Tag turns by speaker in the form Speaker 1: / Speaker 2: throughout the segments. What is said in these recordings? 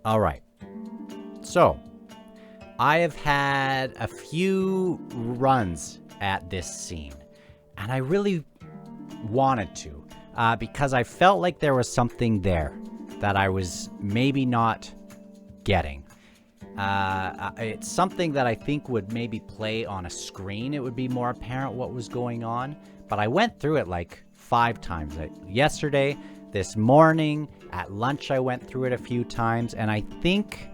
Speaker 1: All right. So, I have had a few runs at this scene, and I really wanted to because I felt like there was something there that I was maybe not getting. It's something that I think would maybe play on a screen. It would be more apparent what was going on. But I went through it like 5 times. Yesterday, this morning, at lunch, I went through it a few times, and I think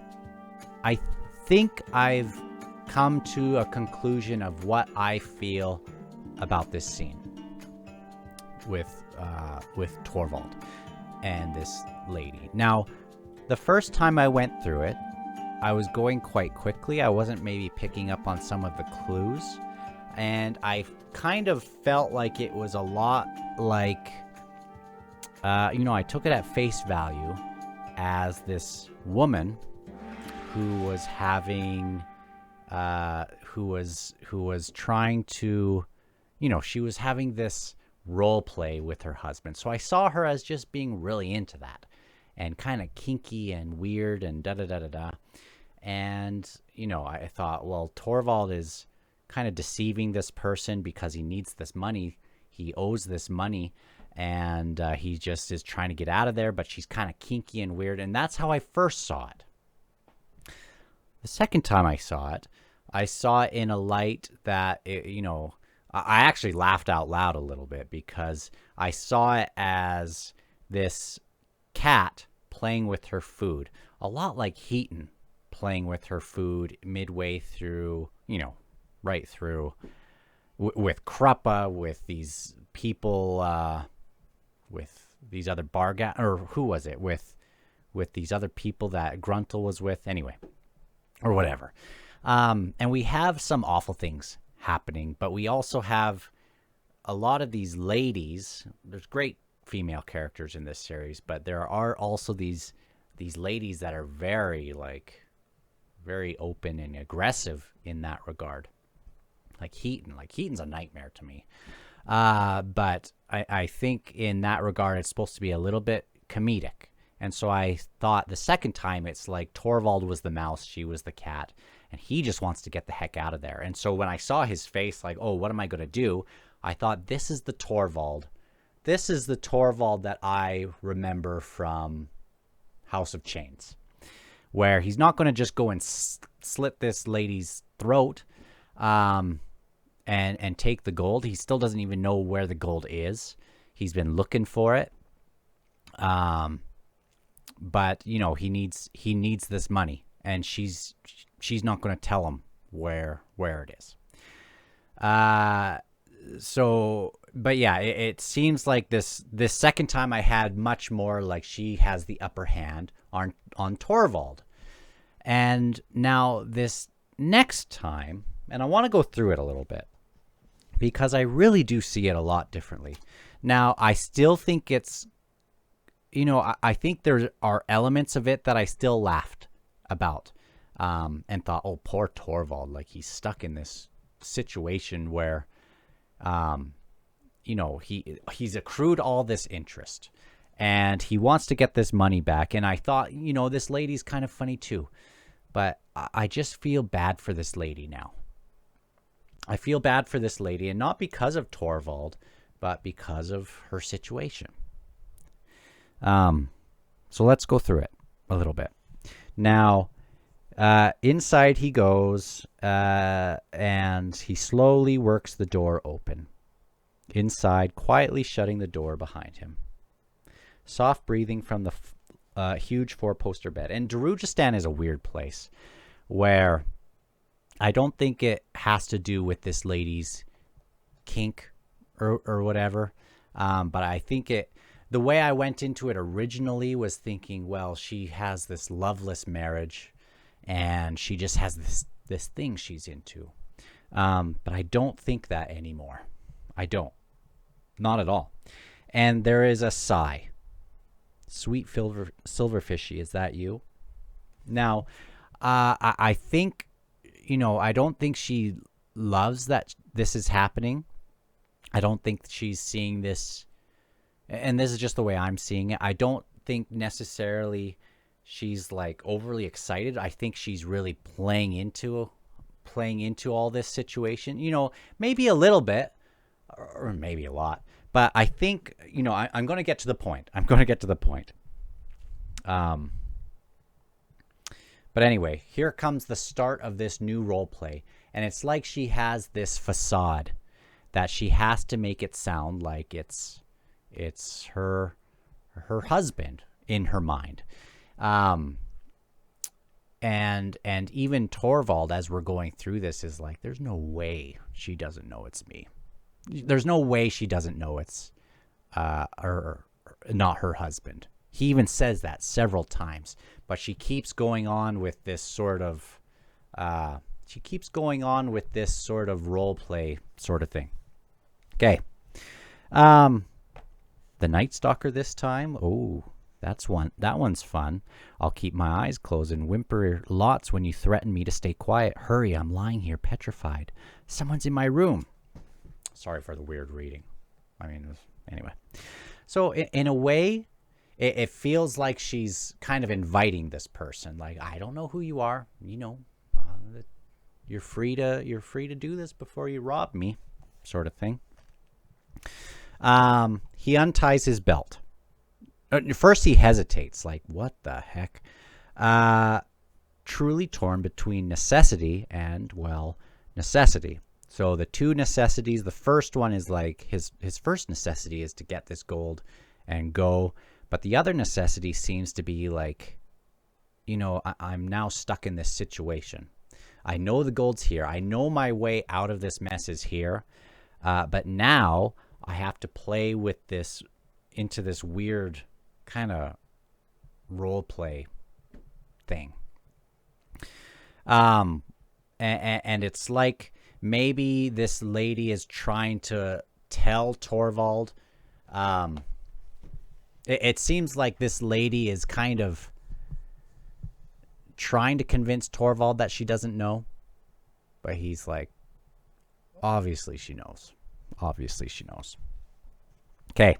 Speaker 1: I've come to a conclusion of what I feel about this scene with Torvald and this lady. Now, the first time I went through it, I was going quite quickly. I wasn't maybe picking up on some of the clues, and I kind of felt like it was a lot like, I took it at face value as this woman who was having, who was trying to, she was having this role play with her husband. So I saw her as just being really into that and kind of kinky and weird and da-da-da-da-da. And, I thought, well, Torvald is kind of deceiving this person because he needs this money. He owes this money, and he just is trying to get out of there, but she's kind of kinky and weird. And that's how I first saw it. The second time I saw it in a light that, I actually laughed out loud a little bit because I saw it as this cat playing with her food, a lot like Heaton playing with her food midway through, right through with Kruppa, with these people, with these other or who was it? With these other people that Gruntle was with anyway, or whatever. And we have some awful things happening, but we also have a lot of these ladies. There's great female characters in this series, but there are also these ladies that are very open and aggressive in that regard. Like Heaton's a nightmare to me. But I think in that regard, it's supposed to be a little bit comedic. And so I thought the second time it's like Torvald was the mouse, she was the cat, and he just wants to get the heck out of there. And so when I saw his face, like, oh, what am I going to do? I thought, this is the Torvald. This is the Torvald that I remember from House of Chains, where he's not going to just go and slit this lady's throat and take the gold. He still doesn't even know where the gold is. He's been looking for it. But he needs this money, and she's not going to tell him where it is. But yeah, it seems like this second time I had much more like she has the upper hand on Torvald. And now this next time, and I want to go through it a little bit because I really do see it a lot differently. Now, I still think it's, I think there are elements of it that I still laughed about and thought, oh, poor Torvald, like he's stuck in this situation where, he's accrued all this interest and he wants to get this money back. And I thought, this lady's kind of funny too, but I just feel bad for this lady now. I feel bad for this lady, and not because of Torvald, but because of her situation. So let's go through it a little bit. Now, inside he goes, and he slowly works the door open. Inside, quietly shutting the door behind him. Soft breathing from the huge four-poster bed. And Darujistan is a weird place where I don't think it has to do with this lady's kink or whatever. But I think the way I went into it originally was thinking, well, she has this loveless marriage and she just has this thing she's into. But I don't think that anymore. I don't. Not at all. And there is a sigh. Sweet silverfishy, is that you? Now, I think, I don't think she loves that this is happening. I don't think she's seeing this, and this is just the way I'm seeing it. I don't think necessarily she's like overly excited. I think she's really playing into all this situation. You know, maybe a little bit, or maybe a lot. But I think, you know, I'm going to get to the point. But anyway, here comes the start of this new role play. And it's like she has this facade that she has to make it sound like it's her husband in her mind. And even Torvald, as we're going through this, is like, there's no way she doesn't know it's me. There's no way she doesn't know it's not her husband. He even says that several times, but she keeps going on with this sort of role play sort of thing. Okay. The Night Stalker this time. Oh, that one's fun. I'll keep my eyes closed and whimper lots when you threaten me to stay quiet. Hurry, I'm lying here petrified. Someone's in my room. Sorry for the weird reading. I mean, anyway. So in a way, it feels like she's kind of inviting this person. Like, I don't know who you are. You know, you're free to do this before you rob me, sort of thing. He unties his belt. First, he hesitates. Like, what the heck? Truly torn between necessity and, well, necessity. So the two necessities, the first one is like his first necessity is to get this gold and go. But the other necessity seems to be like, you know, I'm now stuck in this situation. I know the gold's here. I know my way out of this mess is here. But now I have to play with this into this weird kind of role play thing. And it's like, maybe this lady is trying to tell Torvald. It seems like this lady is kind of trying to convince Torvald that she doesn't know. But he's like, obviously she knows. Obviously she knows. Okay.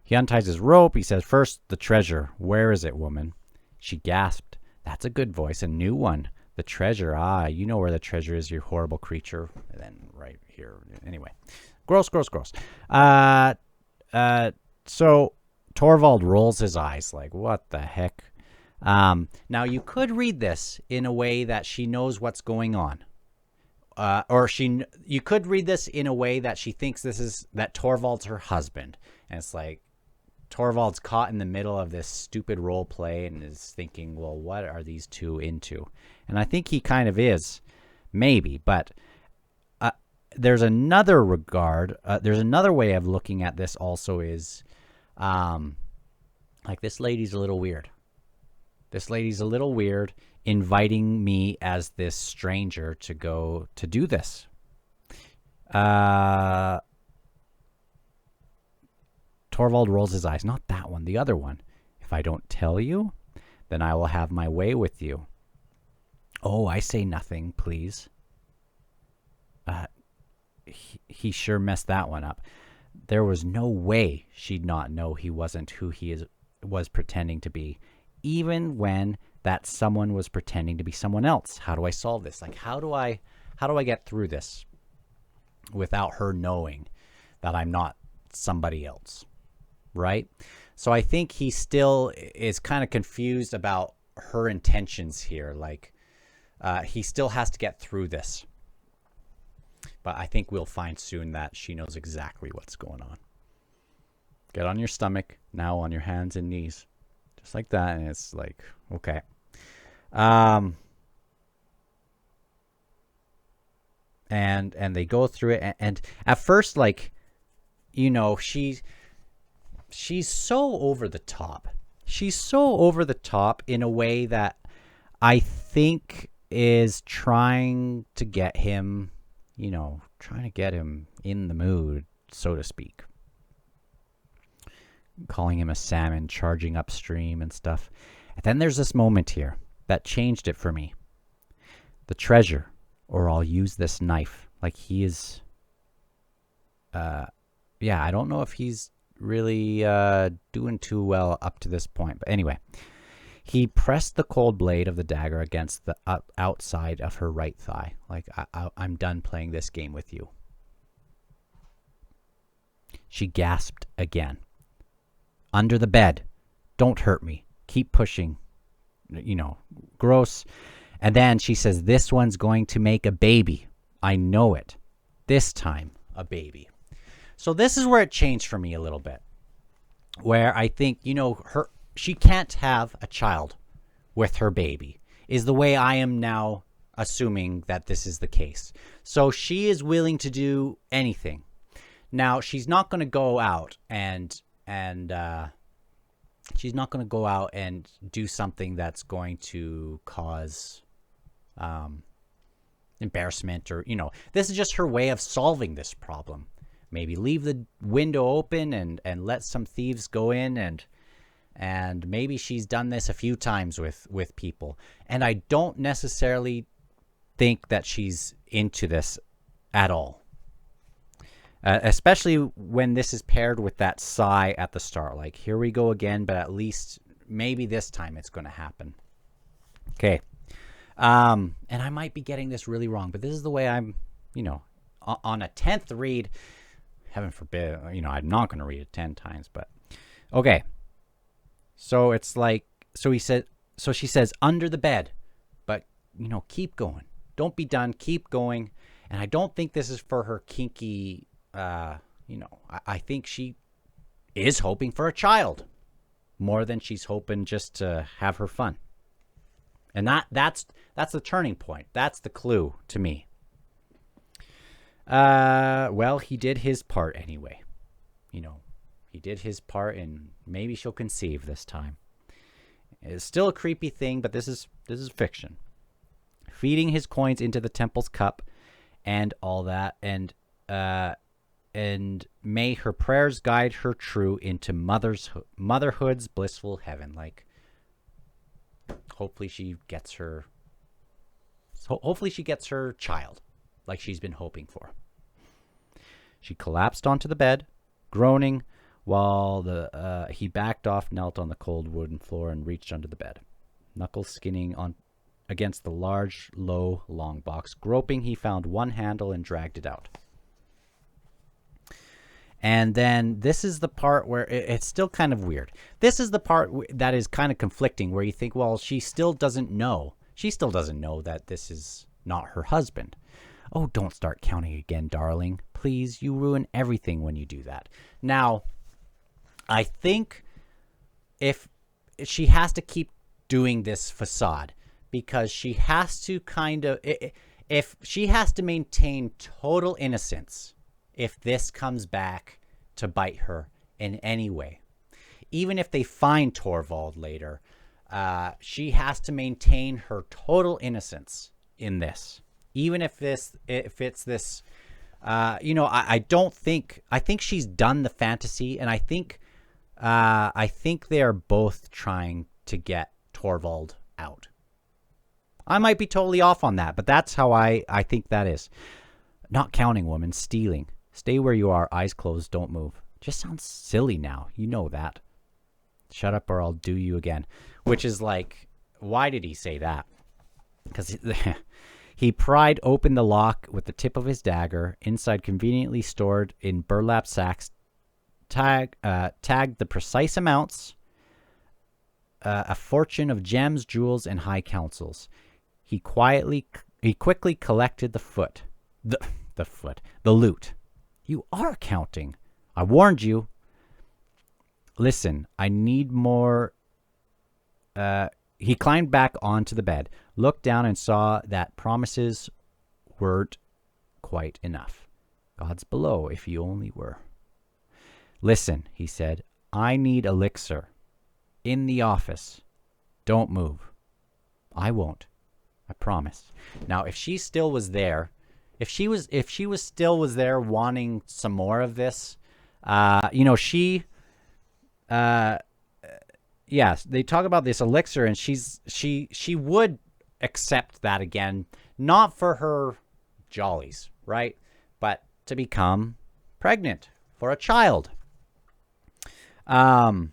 Speaker 1: He unties his rope. He says, first, the treasure. Where is it, woman? She gasped. That's a good voice. A new one. The treasure. Ah, you know where the treasure is, you horrible creature. And then right here. Anyway. Gross. So Torvald rolls his eyes like, what the heck? Now, you could read this in a way that she knows what's going on. You could read this in a way that she thinks that Torvald's her husband. And it's like, Torvald's caught in the middle of this stupid role play and is thinking, well, what are these two into? And I think he kind of is, maybe. But there's another there's another way of looking at this also is, like, this lady's a little weird. This lady's a little weird, inviting me as this stranger to go to do this. Torvald rolls his eyes. Not that one, the other one. If I don't tell you, then I will have my way with you. Oh, I say nothing, please. He sure messed that one up. There was no way she'd not know he wasn't who was pretending to be, even when that someone was pretending to be someone else. How do I solve this? Like, how do I get through this without her knowing that I'm not somebody else? Right? So I think he still is kind of confused about her intentions here. Like, he still has to get through this. But I think we'll find soon that she knows exactly what's going on. Get on your stomach, now on your hands and knees. Just like that, and it's like, okay. And they go through it, and at first, like, you know, she's so over the top. She's so over the top in a way that I think is trying to get him, you know, trying to get him in the mood, so to speak. Calling him a salmon, charging upstream and stuff. And then there's this moment here that changed it for me. The treasure, or I'll use this knife. Like, he is, I don't know if he's really doing too well up to this point. But anyway, He pressed the cold blade of the dagger against the outside of her right thigh. Like, I'm done playing this game with you. She gasped again. Under the bed. Don't hurt me. Keep pushing. Gross. And then she says, this one's going to make a baby. I know it. This time, a baby. So this is where it changed for me a little bit. Where I think, she can't have a child with her baby, is the way I am now assuming that this is the case. So she is willing to do anything. Now, she's not going to go out and she's not going to go out and do something that's going to cause embarrassment or, this is just her way of solving this problem. Maybe leave the window open and let some thieves go in, and maybe she's done this a few times with people. And I don't necessarily think that she's into this at all. Especially when this is paired with that sigh at the start. Like, here we go again, but at least maybe this time it's going to happen. Okay. And I might be getting this really wrong, but this is the way I'm, on a 10th read. Heaven forbid, I'm not going to read it 10 times, but okay. So it's like, so she says, under the bed, but, keep going. Don't be done. Keep going. And I don't think this is for her kinky, I think she is hoping for a child more than she's hoping just to have her fun. And that's the turning point. That's the clue to me. Well, he did his part anyway. He did his part, and maybe she'll conceive this time. It's still a creepy thing, but this is fiction. Feeding his coins into the temple's cup and all that, and may her prayers guide her true into motherhood's blissful heaven. Like, hopefully she gets her child like she's been hoping for. She collapsed onto the bed, groaning, while he backed off, knelt on the cold wooden floor, and reached under the bed, knuckles skinning on against the large, low, long box. Groping, he found one handle and dragged it out. And then this is the part where it's still kind of weird. This is the part that is kind of conflicting, where you think, well, she still doesn't know. She still doesn't know that this is not her husband. Oh, don't start counting again, darling. Please, you ruin everything when you do that. Now, I think if she has to keep doing this facade, because she has to if she has to maintain total innocence, if this comes back to bite her in any way, even if they find Torvald later, she has to maintain her total innocence in this. Even if it's this, I think she's done the fantasy, and I think they are both trying to get Torvald out. I might be totally off on that, but that's how I think that is. Not counting, woman, stealing. Stay where you are, eyes closed, don't move. Just sounds silly now. You know that. Shut up or I'll do you again. Which is like, why did he say that? Because he pried open the lock with the tip of his dagger. Inside, conveniently stored in burlap sacks, tagged the precise amounts, a fortune of gems, jewels, and high counsels. He quickly collected the loot. You are counting. I warned you. Listen, I need more. He climbed back onto the bed, looked down, and saw that promises weren't quite enough. God's below, if you only were. Listen, he said, I need elixir. In the office. Don't move. I won't. I promise. Now, if she still was there, if she was still there wanting some more of this, yes, they talk about this elixir, and she would accept that again, not for her jollies, right? But to become pregnant for a child. But,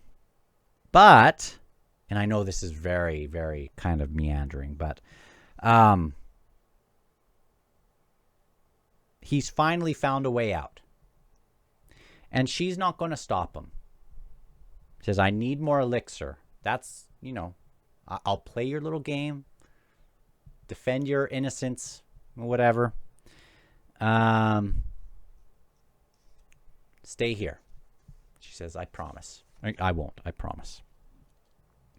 Speaker 1: And I know this is very, very kind of meandering, but he's finally found a way out. And she's not going to stop him. She says, I need more elixir. That's, I'll play your little game. Defend your innocence. Whatever. Stay here. She says, I promise. I won't. I promise.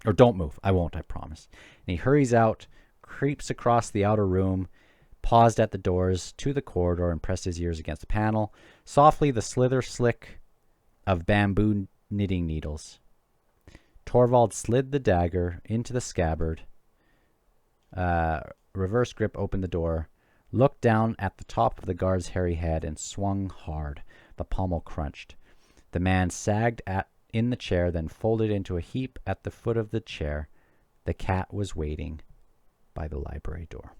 Speaker 1: Or don't move. I won't. I promise. And he hurries out, creeps across the outer room, paused at the doors to the corridor, and pressed his ears against the panel. Softly, the slither slick of bamboo knitting needles. Torvald slid the dagger into the scabbard. Reverse grip opened the door, looked down at the top of the guard's hairy head, and swung hard. The pommel crunched. The man sagged in the chair, then folded into a heap at the foot of the chair. The cat was waiting by the library door.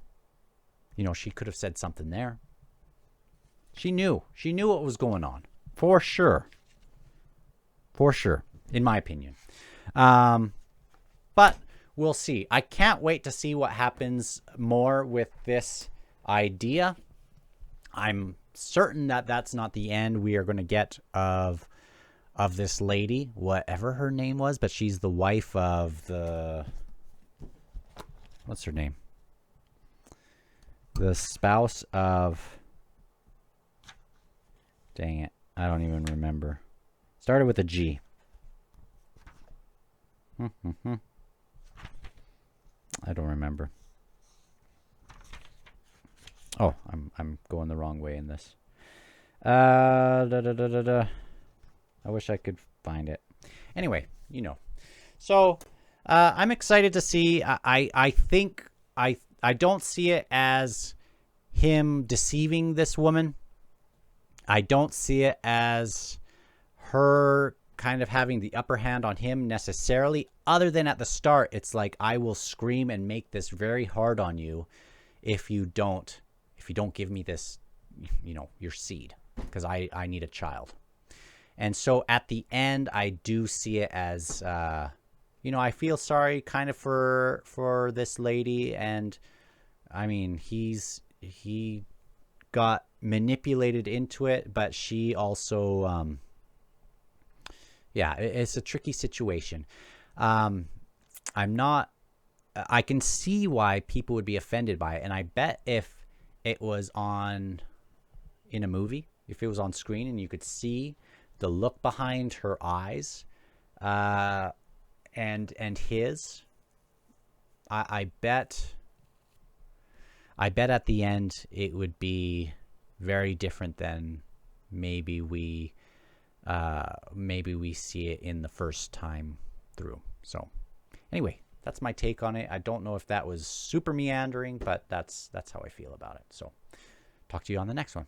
Speaker 1: She could have said something there. She knew. She knew what was going on. For sure. For sure, in my opinion. But we'll see. I can't wait to see what happens more with this idea. I'm certain that that's not the end we are going to get of this lady, whatever her name was, but she's the wife of the... What's her name? The spouse of... Dang it. I don't even remember. Started with a G. I don't remember. Oh, I'm going the wrong way in this. I wish I could find it. Anyway, So, I'm excited to see. I think I don't see it as him deceiving this woman. I don't see it as her kind of having the upper hand on him necessarily, other than at the start, it's like, I will scream and make this very hard on you if you don't give me this, your seed, because I need a child. And so at the end, I do see it as, I feel sorry kind of for this lady. And I mean, he got manipulated into it, but she also, it's a tricky situation. I can see why people would be offended by it. And I bet if it was in a movie, if it was on screen and you could see the look behind her eyes, and his, I bet at the end it would be very different than maybe we see it in the first time through. So anyway, that's my take on it. I don't know if that was super meandering, but that's how I feel about it. So talk to you on the next one.